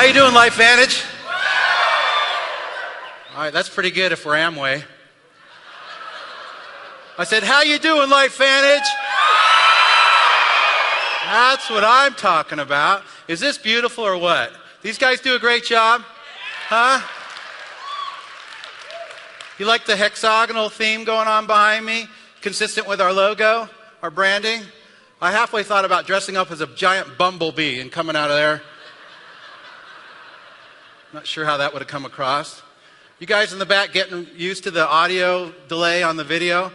How you doing, LifeVantage? All right, that's pretty good if we're Amway. I said, how you doing, LifeVantage? That's what I'm talking about. Is this beautiful or what? These guys do a great job? Huh? You like the hexagonal theme going on behind me? Consistent with our logo, our branding? I halfway thought about dressing up as a giant bumblebee and coming out of there. Not sure how that would have come across. You guys in the back getting used to the audio delay on the video?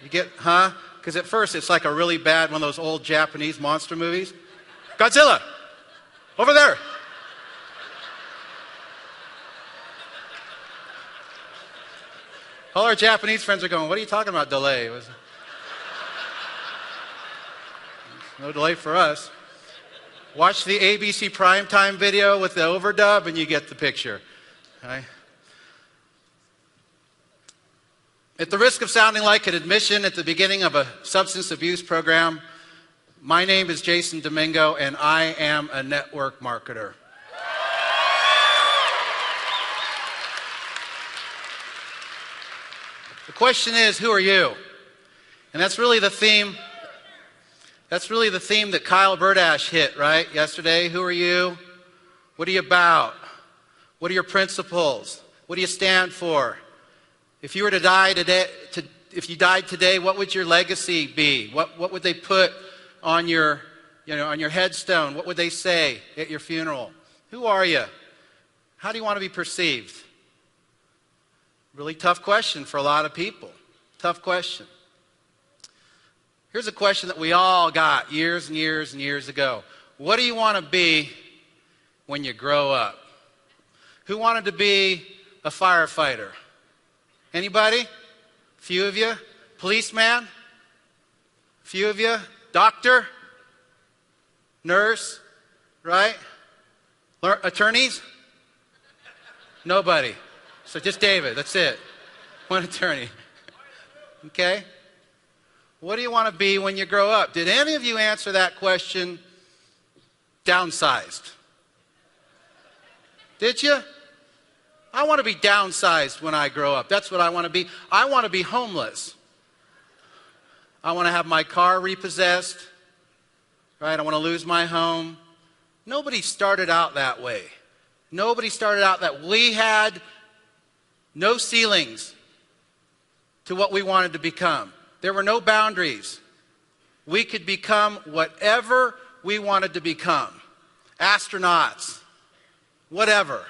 You get, huh? Because at first it's like a really bad one of those old Japanese monster movies. Godzilla! Over there! All our Japanese friends are going, what are you talking about, delay? No delay for us. Watch the ABC primetime video with the overdub and you get the picture. Okay? At the risk of sounding like an admission at the beginning of a substance abuse program, my name is Jason Domingo and I am a network marketer. The question is, who are you? And that's really the theme. That's really the theme that Kyle Berdash hit, right, yesterday. Who are you? What are you about? What are your principles? What do you stand for? If you were to die today, if you died today, what would your legacy be? What would they put on your, on your headstone? What would they say at your funeral? Who are you? How do you want to be perceived? Really tough question for a lot of people. Tough question. Here's a question that we all got years and years and years ago. What do you want to be when you grow up? Who wanted to be a firefighter? Anybody? Few of you? Policeman? Few of you? Doctor? Nurse? Right? Attorneys? Nobody. So just David, that's it. One attorney. Okay? What do you want to be when you grow up? Did any of you answer that question downsized? Did you? I want to be downsized when I grow up. That's what I want to be. I want to be homeless. I want to have my car repossessed. Right? I want to lose my home. Nobody started out that way. Nobody started out that we had no ceilings to what we wanted to become. There were no boundaries. We could become whatever we wanted to become. Astronauts, whatever.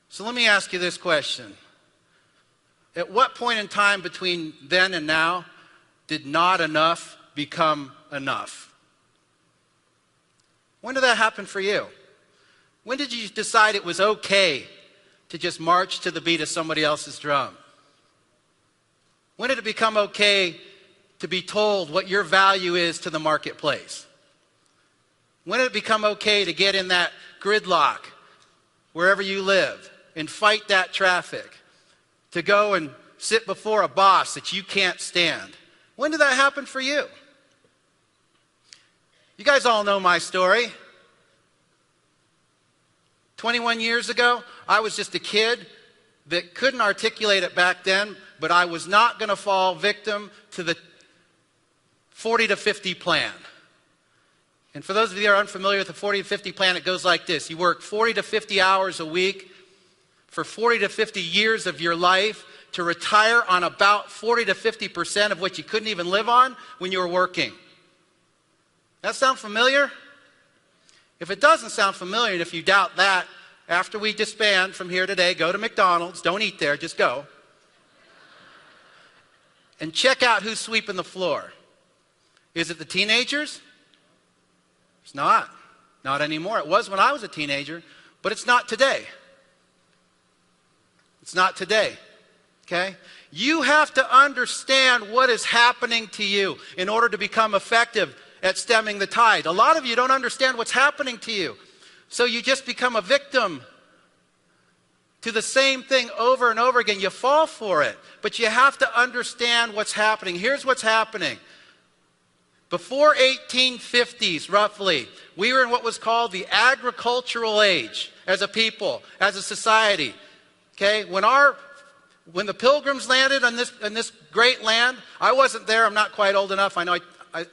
So let me ask you this question. At what point in time between then and now did not enough become enough? When did that happen for you? When did you decide it was okay to just march to the beat of somebody else's drum? When did it become okay to be told what your value is to the marketplace? When did it become okay to get in that gridlock wherever you live and fight that traffic? To go and sit before a boss that you can't stand? When did that happen for you? You guys all know my story. 21 years ago, I was just a kid that couldn't articulate it back then, but I was not going to fall victim to the 40 to 50 plan. And for those of you that are unfamiliar with the 40 to 50 plan, it goes like this. You work 40 to 50 hours a week for 40 to 50 years of your life to retire on about 40 to 50% of what you couldn't even live on when you were working. That sound familiar? If it doesn't sound familiar, and if you doubt that, after we disband from here today, go to McDonald's. Don't eat there, just go. And check out who's sweeping the floor. Is it the teenagers? It's not. Not anymore. It was when I was a teenager, but it's not today. It's not today. Okay? You have to understand what is happening to you in order to become effective at stemming the tide. A lot of you don't understand what's happening to you. So you just become a victim to the same thing over and over again. You fall for it. But you have to understand what's happening. Here's what's happening. Before 1850s, roughly, We were in what was called the agricultural age as a people, as a society. Okay? When the Pilgrims landed on this great land, I wasn't there. I'm not quite old enough. I know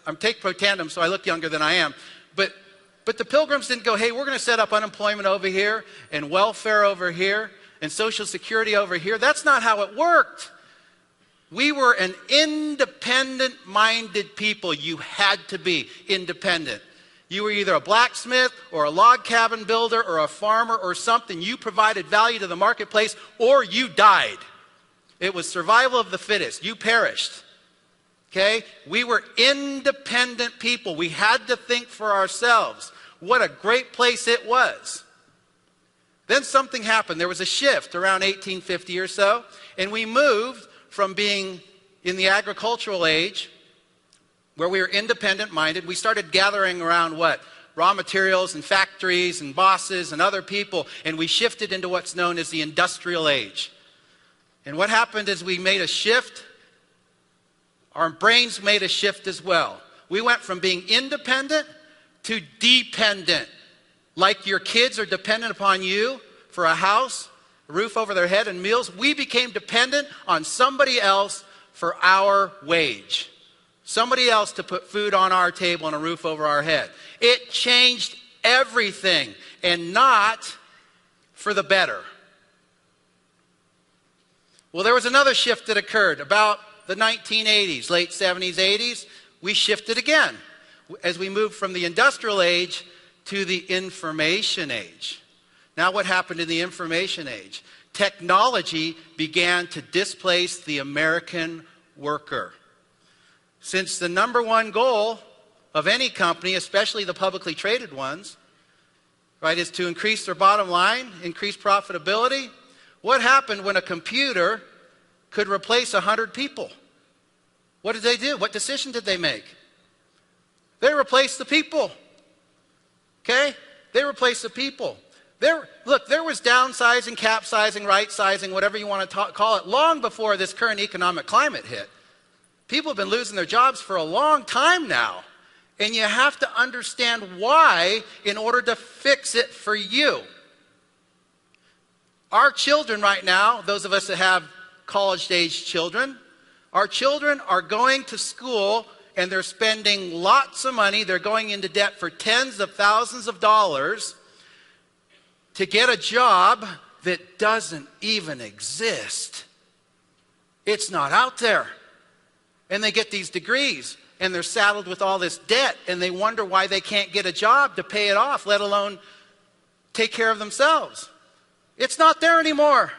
I'm take pro tandem, so I look younger than I am. But the Pilgrims didn't go, hey, we're going to set up unemployment over here and welfare over here and Social Security over here. That's not how it worked. We were an independent-minded people. You had to be independent. You were either a blacksmith or a log cabin builder or a farmer or something. You provided value to the marketplace or you died. It was survival of the fittest. You perished. Okay? We were independent people. We had to think for ourselves. What a great place it was. Then something happened. There was a shift around 1850 or so, and we moved from being in the agricultural age, where we were independent-minded. We started gathering around what? Raw materials and factories and bosses and other people, and we shifted into what's known as the industrial age. And what happened is we made a shift. Our brains made a shift as well. We went from being independent to dependent. Like your kids are dependent upon you for a house, a roof over their head, and meals. We became dependent on somebody else for our wage. Somebody else to put food on our table and a roof over our head. It changed everything, and not for the better. Well, there was another shift that occurred about the 1980s, late 70s, 80s. We shifted again as we moved from the industrial age to the information age. Now what happened in the information age? Technology began to displace the American worker. Since the number one goal of any company, especially the publicly traded ones, right, is to increase their bottom line, increase profitability, what happened when a computer could replace 100 people? What did they do? What decision did they make? They replaced the people. Okay? They replaced the people. Look, there was downsizing, capsizing, right-sizing, whatever you want to call it, long before this current economic climate hit. People have been losing their jobs for a long time now. And you have to understand why in order to fix it for you. Our children right now, those of us that have college-age children, our children are going to school and they're spending lots of money. They're going into debt for tens of thousands of dollars to get a job that doesn't even exist. It's not out there. And they get these degrees and they're saddled with all this debt and they wonder why they can't get a job to pay it off, let alone take care of themselves. It's not there anymore.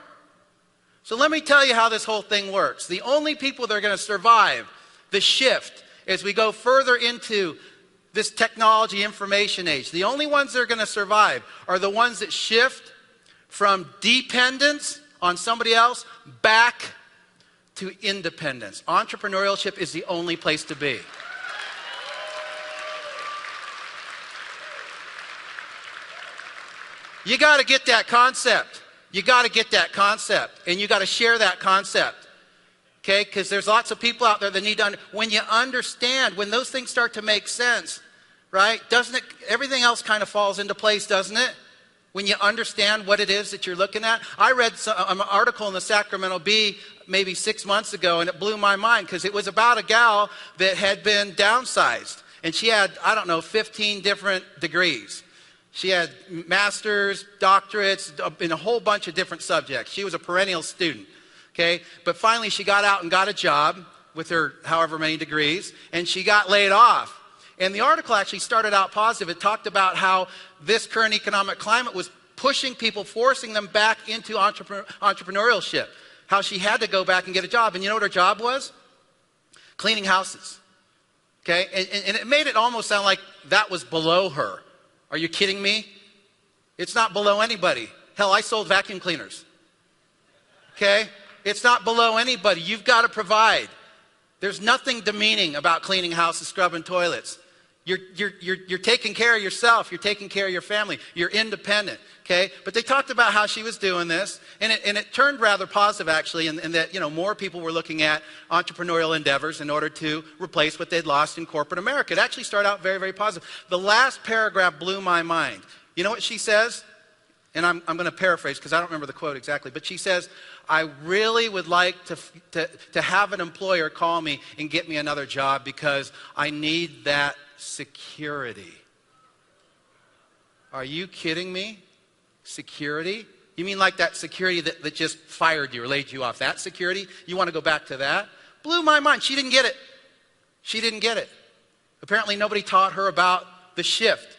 So let me tell you how this whole thing works. The only people that are going to survive the shift as we go further into this technology information age, the only ones that are going to survive are the ones that shift from dependence on somebody else back to independence. Entrepreneurship is the only place to be. You got to get that concept. You got to get that concept, and you got to share that concept. Okay, because there's lots of people out there that need to, when you understand, when those things start to make sense, right, doesn't it, everything else kind of falls into place, doesn't it? When you understand what it is that you're looking at. I read an article in the Sacramento Bee maybe 6 months ago, and it blew my mind because it was about a gal that had been downsized. And she had, I don't know, 15 different degrees. She had masters, doctorates, in a whole bunch of different subjects. She was a perennial student. Okay, but finally she got out and got a job with her however many degrees, and she got laid off. And the article actually started out positive. It talked about how this current economic climate was pushing people, forcing them back into entrepreneurship. How she had to go back and get a job. And you know what her job was? Cleaning houses. Okay, and it made it almost sound like that was below her. Are you kidding me? It's not below anybody. Hell, I sold vacuum cleaners. Okay? It's not below anybody. You've got to provide. There's nothing demeaning about cleaning houses, scrubbing toilets. You're taking care of yourself. You're taking care of your family. You're independent, okay? But they talked about how she was doing this, and it turned rather positive, actually, in that, more people were looking at entrepreneurial endeavors in order to replace what they'd lost in corporate America. It actually started out very, very positive. The last paragraph blew my mind. You know what she says? And I'm going to paraphrase because I don't remember the quote exactly, but she says, I really would like to have an employer call me and get me another job because I need that security. Are you kidding me? Security? You mean like that security that just fired you or laid you off? That security? You want to go back to that? Blew my mind. She didn't get it. She didn't get it. Apparently nobody taught her about the shift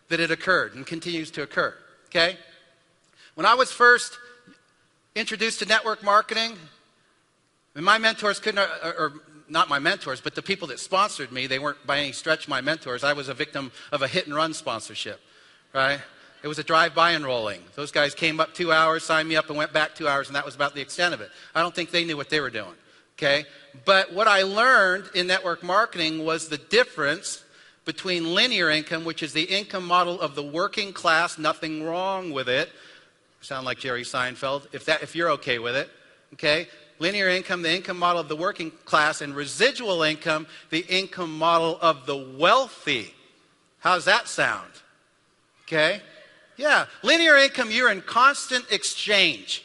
that had occurred and continues to occur. Okay? When I was first introduced to network marketing, and my mentors couldn't, or not my mentors, but the people that sponsored me, they weren't by any stretch my mentors. I was a victim of a hit-and-run sponsorship, right? It was a drive-by enrolling. Those guys came up 2 hours, signed me up, and went back 2 hours, and that was about the extent of it. I don't think they knew what they were doing, okay? But what I learned in network marketing was the difference between linear income, which is the income model of the working class, nothing wrong with it. Sound like Jerry Seinfeld, if you're okay with it, okay? Linear income, the income model of the working class, and residual income, the income model of the wealthy. How's that sound? Okay? Yeah, linear income, you're in constant exchange.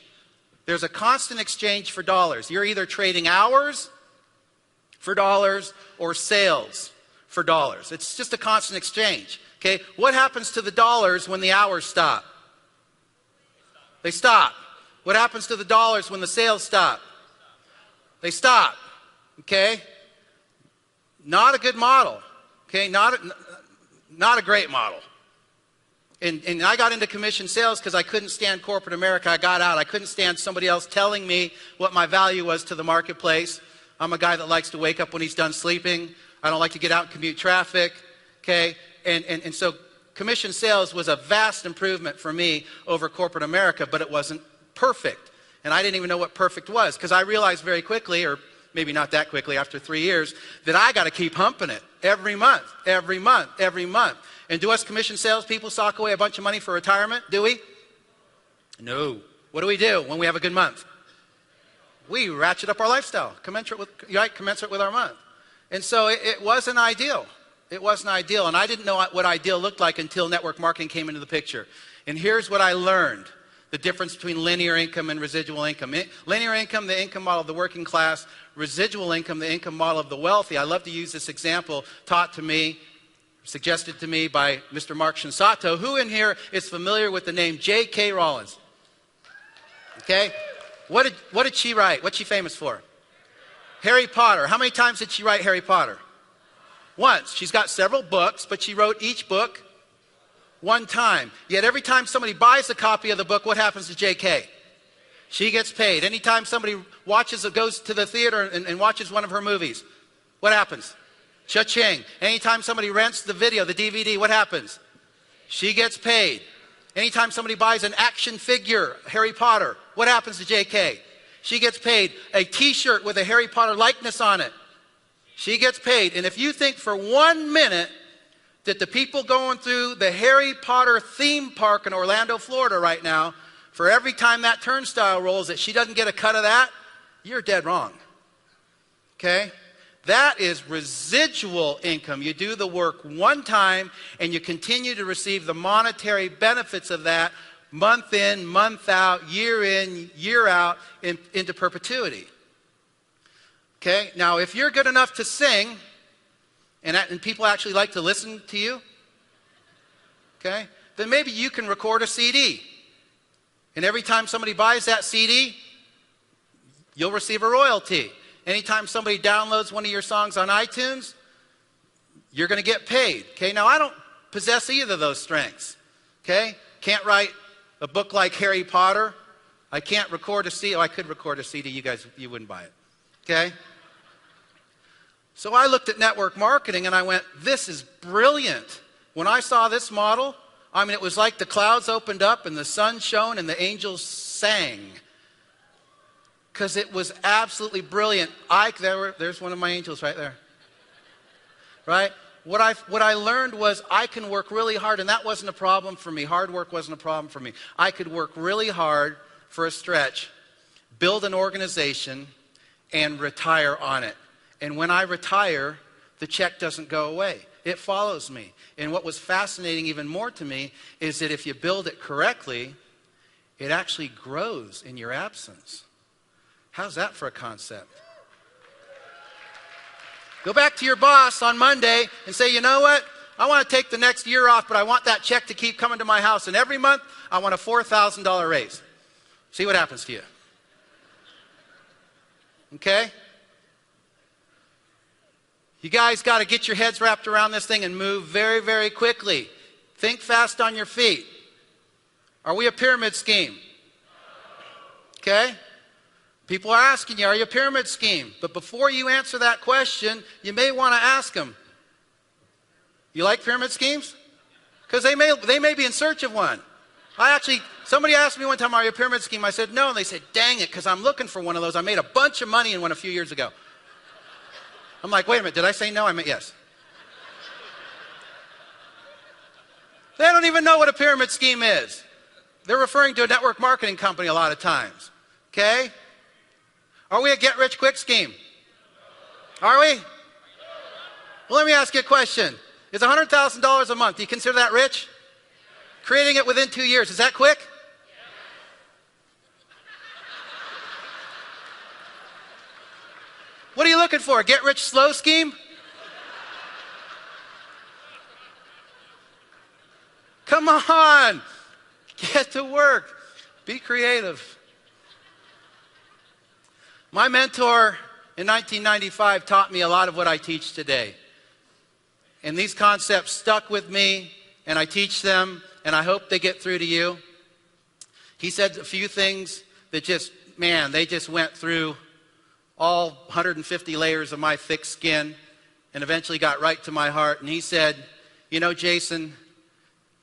There's a constant exchange for dollars. You're either trading hours for dollars or sales for dollars. It's just a constant exchange. Okay? What happens to the dollars when the hours stop? They stop. What happens to the dollars when the sales stop? They stop. Okay? Not a good model. Okay? Not a great model. And I got into commission sales because I couldn't stand corporate America. I got out. I couldn't stand somebody else telling me what my value was to the marketplace. I'm a guy that likes to wake up when he's done sleeping. I don't like to get out and commute traffic. Okay? And so commission sales was a vast improvement for me over corporate America, but it wasn't perfect. And I didn't even know what perfect was because I realized very quickly, or maybe not that quickly after 3 years, that I got to keep humping it every month, every month, every month. And do us commission sales people sock away a bunch of money for retirement? Do we? No. What do we do when we have a good month? We ratchet up our lifestyle, commensurate with our month. And so it wasn't ideal. It wasn't ideal, and I didn't know what ideal looked like until network marketing came into the picture. And here's what I learned, the difference between linear income and residual income. Linear income, the income model of the working class. Residual income, the income model of the wealthy. I love to use this example taught to me, suggested to me by Mr. Mark Shinsato. Who in here is familiar with the name J.K. Rowling? Okay? What did she write? What's she famous for? Harry Potter. How many times did she write Harry Potter? Once. She's got several books, but she wrote each book one time. Yet every time somebody buys a copy of the book, what happens to J.K.? She gets paid. Anytime somebody goes to the theater and watches one of her movies, what happens? Cha-ching. Anytime somebody rents the video, the DVD, what happens? She gets paid. Anytime somebody buys an action figure, Harry Potter, what happens to J.K.? She gets paid. A t-shirt with a Harry Potter likeness on it. She gets paid. And if you think for 1 minute that the people going through the Harry Potter theme park in Orlando, Florida right now, for every time that turnstile rolls, that she doesn't get a cut of that, you're dead wrong. Okay? That is residual income. You do the work one time and you continue to receive the monetary benefits of that month in, month out, year out, into perpetuity. Okay? Now, if you're good enough to sing, and people actually like to listen to you, okay, then maybe you can record a CD. And every time somebody buys that CD, you'll receive a royalty. Anytime somebody downloads one of your songs on iTunes, you're going to get paid. Okay? Now, I don't possess either of those strengths. Okay? Can't write a book like Harry Potter. I can't record a CD. Oh, I could record a CD. You wouldn't buy it. Okay? So I looked at network marketing and I went, this is brilliant. When I saw this model, I mean, it was like the clouds opened up and the sun shone and the angels sang. Because it was absolutely brilliant. There's one of my angels right there. Right? what I learned was I can work really hard, and that wasn't a problem for me. Hard work wasn't a problem for me. I could work really hard for a stretch, build an organization, and retire on it. And when I retire, the check doesn't go away. It follows me. And what was fascinating even more to me is that if you build it correctly, it actually grows in your absence. How's that for a concept? Go back to your boss on Monday and say, you know what? I want to take the next year off, but I want that check to keep coming to my house. And every month, I want a $4,000 raise. See what happens to you. Okay? You guys got to get your heads wrapped around this thing and move very, very quickly. Think fast on your feet. Are we a pyramid scheme? Okay? People are asking you, are you a pyramid scheme? But before you answer that question, you may want to ask them, you like pyramid schemes? Because they may be in search of one. Somebody asked me one time, are you a pyramid scheme? I said, no. And they said, dang it, because I'm looking for one of those. I made a bunch of money in one a few years ago. I'm like, wait a minute, did I say no? I meant yes. They don't even know what a pyramid scheme is. They're referring to a network marketing company a lot of times. Okay? Are we a get-rich-quick scheme? Are we? Well, let me ask you a question. Is $100,000 a month, do you consider that rich? Creating it within 2 years, is that quick? What are you looking for? A get-rich-slow scheme? Come on. Get to work. Be creative. My mentor in 1995 taught me a lot of what I teach today. And these concepts stuck with me, and I teach them, and I hope they get through to you. He said a few things that they just went through all 150 layers of my thick skin and eventually got right to my heart. And he said, you know, Jason,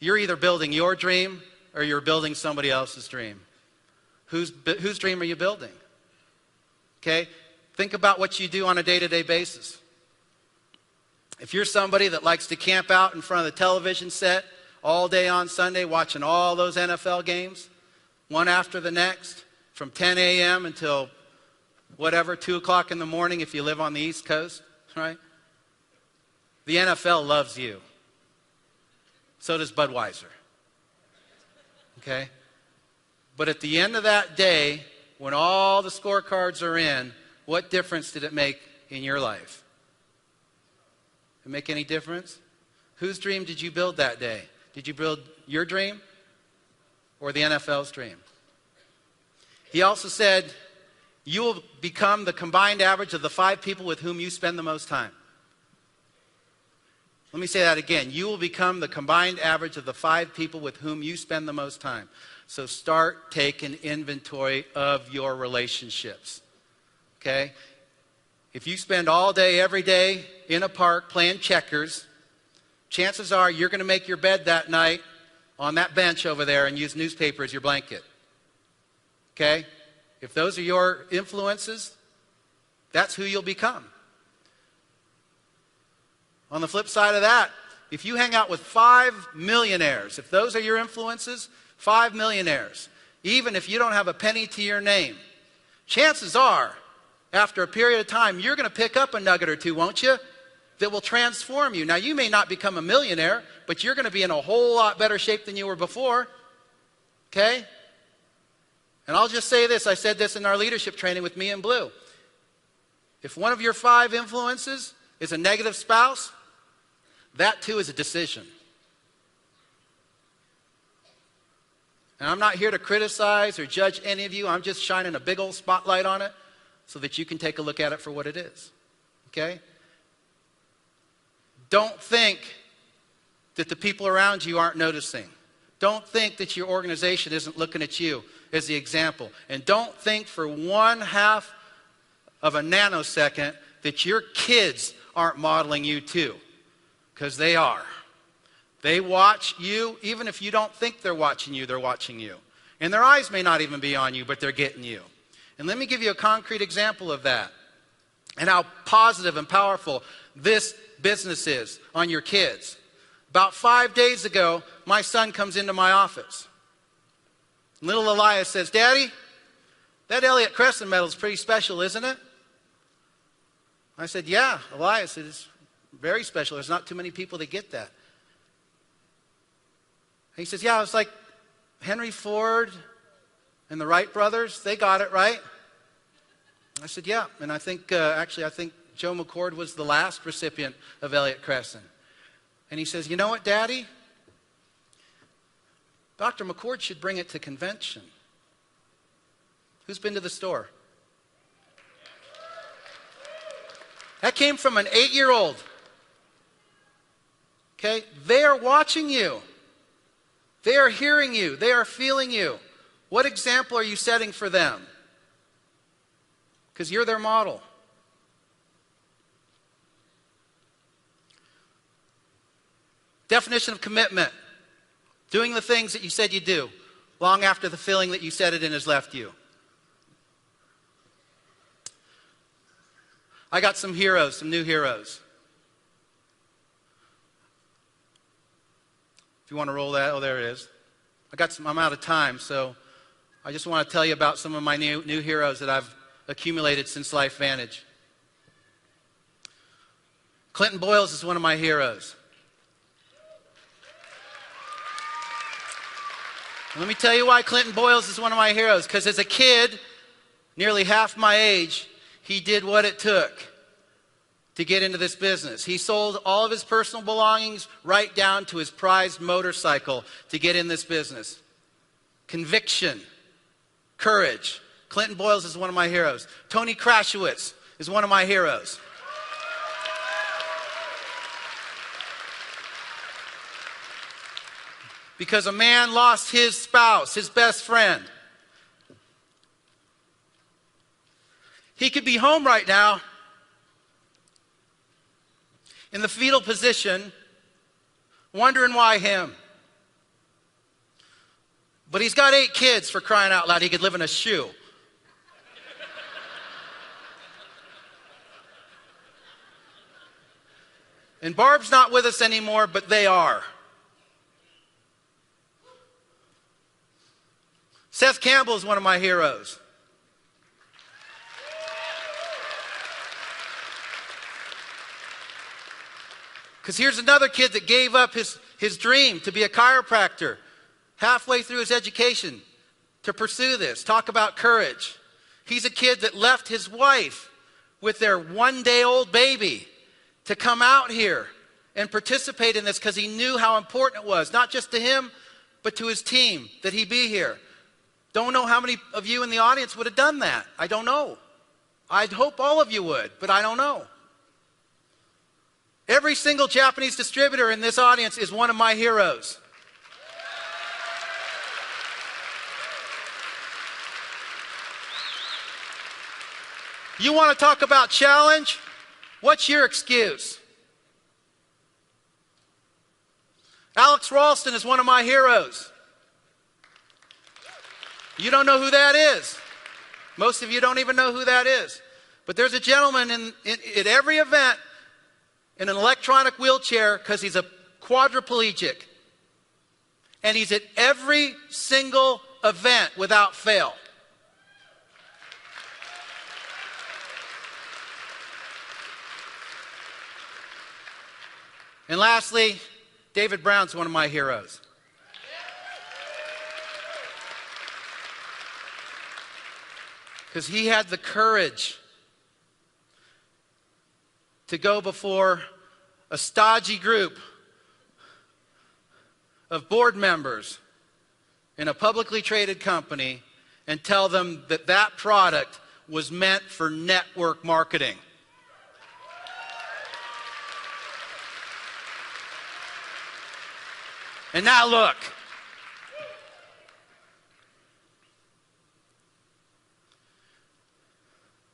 you're either building your dream or you're building somebody else's dream. Whose dream are you building? Okay? Think about what you do on a day-to-day basis. If you're somebody that likes to camp out in front of the television set all day on Sunday watching all those NFL games, one after the next, from 10 a.m. until whatever, 2 o'clock in the morning if you live on the East Coast, right? The NFL loves you. So does Budweiser. Okay? But at the end of that day, when all the scorecards are in, what difference did it make in your life? Did it make any difference? Whose dream did you build that day? Did you build your dream or the NFL's dream? He also said, you will become the combined average of the 5 people with whom you spend the most time. Let me say that again. You will become the combined average of the 5 people with whom you spend the most time. So start taking inventory of your relationships. Okay? If you spend all day, every day in a park playing checkers, chances are you're going to make your bed that night on that bench over there and use newspaper as your blanket. Okay? If those are your influences, that's who you'll become. On the flip side of that, if you hang out with 5 millionaires, if those are your influences, 5 millionaires, even if you don't have a penny to your name, chances are, after a period of time, you're going to pick up a nugget or two, won't you, that will transform you. Now, you may not become a millionaire, but you're going to be in a whole lot better shape than you were before. Okay? And I'll just say this. I said this in our leadership training with me and Blue. If one of your 5 influences is a negative spouse, that too is a decision. And I'm not here to criticize or judge any of you. I'm just shining a big old spotlight on it so that you can take a look at it for what it is. Okay? Don't think that the people around you aren't noticing. Don't think that your organization isn't looking at you as the example. And don't think for 1/2 of a nanosecond that your kids aren't modeling you too. Because they are. They watch you, even if you don't think they're watching you, they're watching you. And their eyes may not even be on you, but they're getting you. And let me give you a concrete example of that and how positive and powerful this business is on your kids. About 5 days ago, my son comes into my office. Little Elias says, "Daddy, that Elliott Crescent medal is pretty special, isn't it?" I said, "Yeah, Elias, it is very special. There's not too many people that get that." And he says, "Yeah, it's like Henry Ford and the Wright brothers, they got it, right?" I said, "Yeah." And I think, I think Joe McCord was the last recipient of Elliott Crescent. And he says, "You know what, Daddy? Dr. McCord should bring it to convention." Who's been to the store? That came from an 8-year-old. Okay? They are watching you. They are hearing you. They are feeling you. What example are you setting for them? Because you're their model. Definition of commitment. Doing the things that you said you do, long after the feeling that you said it in has left you. I got some heroes, some new heroes. If you want to roll that, oh, there it is. I'm out of time, so I just want to tell you about some of my new heroes that I've accumulated since LifeVantage. Clinton Boyles is one of my heroes. And let me tell you why Clinton Boyles is one of my heroes. Because as a kid, nearly half my age, he did what it took to get into this business. He sold all of his personal belongings right down to his prized motorcycle to get in this business. Conviction, courage. Clinton Boyles is one of my heroes. Tony Krashowitz is one of my heroes. Because a man lost his spouse, his best friend. He could be home right now in the fetal position, wondering why him. But he's got 8 kids, for crying out loud. He could live in a shoe. And Barb's not with us anymore, but they are. Seth Campbell is one of my heroes. Because here's another kid that gave up his dream to be a chiropractor halfway through his education to pursue this. Talk about courage. He's a kid that left his wife with their 1-day-old baby to come out here and participate in this because he knew how important it was, not just to him, but to his team, that he be here. Don't know how many of you in the audience would have done that. I don't know. I'd hope all of you would, but I don't know. Every single Japanese distributor in this audience is one of my heroes. You want to talk about challenge? What's your excuse? Alex Ralston is one of my heroes. You don't know who that is. Most of you don't even know who that is. But there's a gentleman at every event in an electronic wheelchair because he's a quadriplegic. And he's at every single event without fail. And lastly, David Brown's one of my heroes. Because he had the courage to go before a stodgy group of board members in a publicly traded company and tell them that that product was meant for network marketing. And now look.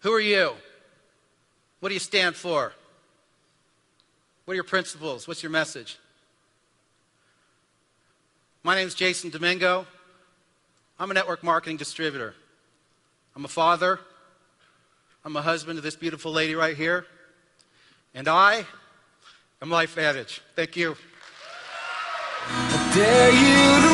Who are you? What do you stand for? What are your principles? What's your message? My name is Jason Domingo. I'm a network marketing distributor. I'm a father. I'm a husband to this beautiful lady right here. And I I'm LifeVantage. Thank you. I dare you to